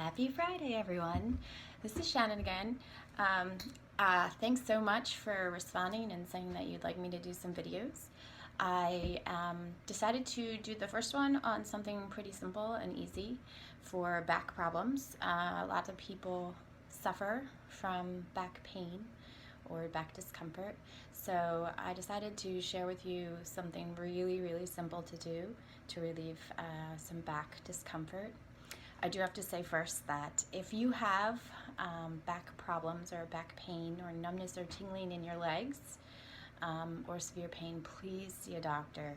Happy Friday, everyone. This is Shannon again. Thanks so much for responding and saying that you'd like me to do some videos. I decided to do the first one on something pretty simple and easy for back problems. Lots of people suffer from back pain or back discomfort. So I decided to share with you something really simple to do to relieve some back discomfort. I do have to say first that if you have back problems or back pain or numbness or tingling in your legs or severe pain, please see a doctor.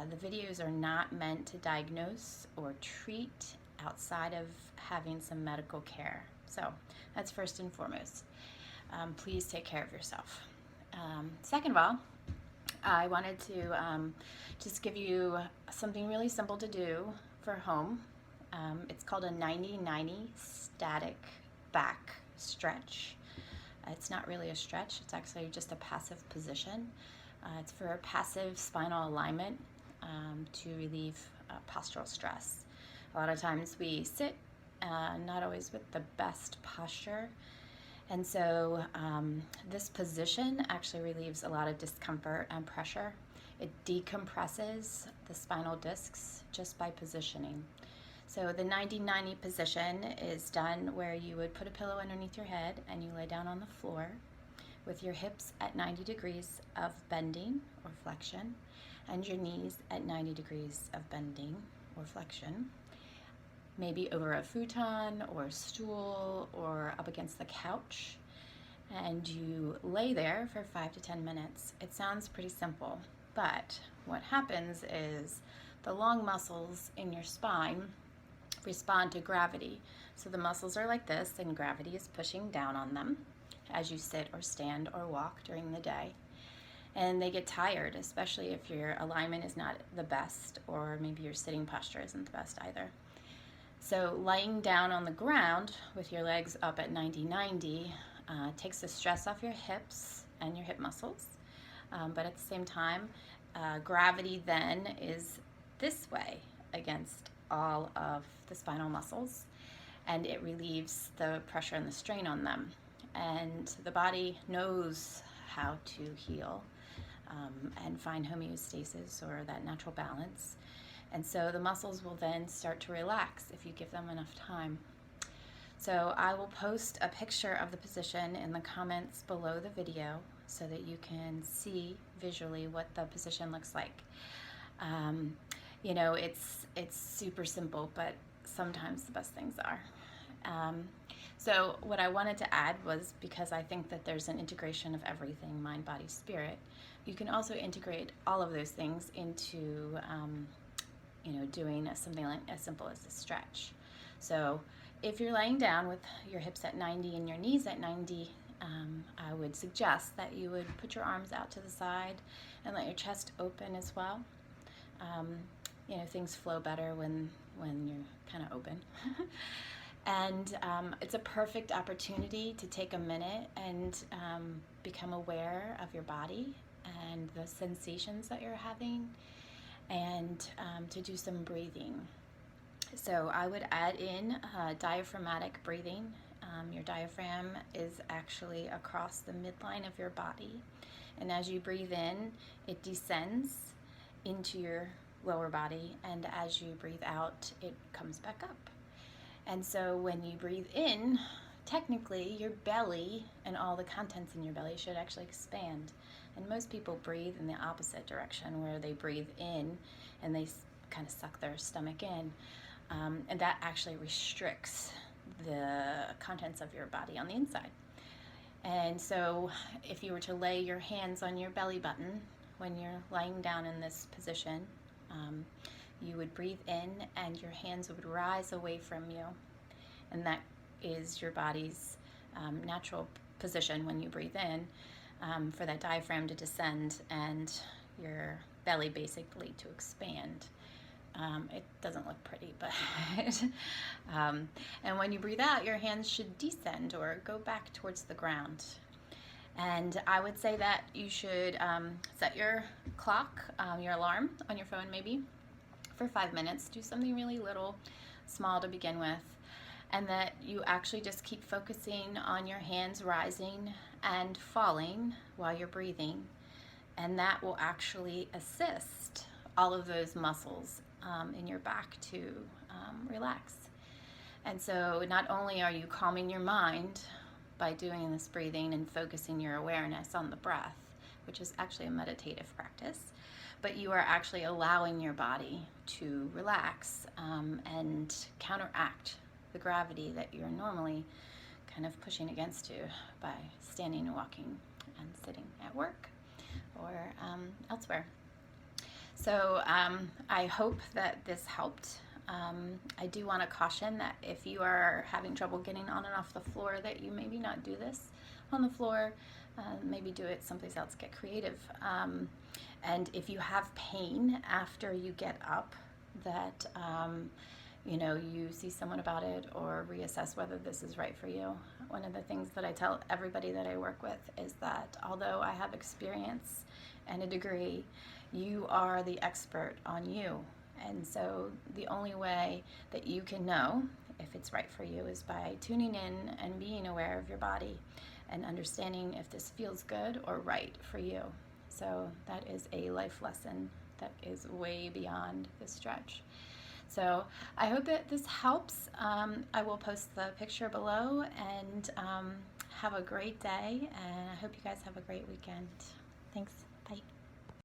The videos are not meant to diagnose or treat outside of having some medical care. So that's first and foremost. Please take care of yourself. Second of all, I wanted to just give you something really simple to do for home. It's called a 90-90 static back stretch. It's not really a stretch, it's actually just a passive position. It's for passive spinal alignment to relieve postural stress. A lot of times we sit, not always with the best posture, and so this position actually relieves a lot of discomfort and pressure. It decompresses the spinal discs just by positioning. So the 90-90 position is done where you would put a pillow underneath your head and you lay down on the floor with your hips at 90 degrees of bending or flexion and your knees at 90 degrees of bending or flexion, maybe over a futon or a stool or up against the couch, and you lay there for 5 to 10 minutes. It sounds pretty simple, but what happens is the long muscles in your spine respond to gravity. So the muscles are like this and gravity is pushing down on them as you sit or stand or walk during the day. And they get tired, especially if your alignment is not the best or maybe your sitting posture isn't the best either. So lying down on the ground with your legs up at 90-90 takes the stress off your hips and your hip muscles. But at the same time, gravity then is this way against all of the spinal muscles, and it relieves the pressure and the strain on them. And the body knows how to heal and find homeostasis or that natural balance. And so the muscles will then start to relax if you give them enough time. So I will post a picture of the position in the comments below the video so that you can see visually what the position looks like. You know, it's super simple, but sometimes the best things are. So what I wanted to add was, because I think that there's an integration of everything, mind, body, spirit, you can also integrate all of those things into, you know, doing something like as simple as a stretch. So if you're laying down with your hips at 90 and your knees at 90, I would suggest that you would put your arms out to the side and let your chest open as well. You know, things flow better when you're kind of open. And it's a perfect opportunity to take a minute and become aware of your body and the sensations that you're having, and to do some breathing. So I would add in diaphragmatic breathing. Your diaphragm is actually across the midline of your body, and as you breathe in, it descends into your lower body, and as you breathe out, it comes back up. And so when you breathe in, technically your belly and all the contents in your belly should actually expand. And most people breathe in the opposite direction, where they breathe in and they kind of suck their stomach in. And that actually restricts the contents of your body on the inside. And so if you were to lay your hands on your belly button when you're lying down in this position, you would breathe in and your hands would rise away from you. And that is your body's natural position when you breathe in, for that diaphragm to descend and your belly basically to expand. It doesn't look pretty, but and when you breathe out, your hands should descend or go back towards the ground. And I would say that you should set your clock, your alarm on your phone maybe, for 5 minutes. Do something really little, small to begin with, and that you actually just keep focusing on your hands rising and falling while you're breathing, and that will actually assist all of those muscles in your back to relax. And so not only are you calming your mind by doing this breathing and focusing your awareness on the breath, which is actually a meditative practice, but you are actually allowing your body to relax and counteract the gravity that you're normally kind of pushing against you by standing and walking and sitting at work or elsewhere. So I hope that this helped. I do want to caution that if you are having trouble getting on and off the floor, that you maybe not do this on the floor, maybe do it someplace else, get creative. And if you have pain after you get up, that you see someone about it or reassess whether this is right for you. One of the things that I tell everybody that I work with is that although I have experience and a degree, you are the expert on you. And so the only way that you can know if it's right for you is by tuning in and being aware of your body and understanding if this feels good or right for you. So that is a life lesson that is way beyond this stretch. So I hope that this helps. I will post the picture below, and have a great day, and I hope you guys have a great weekend. Thanks.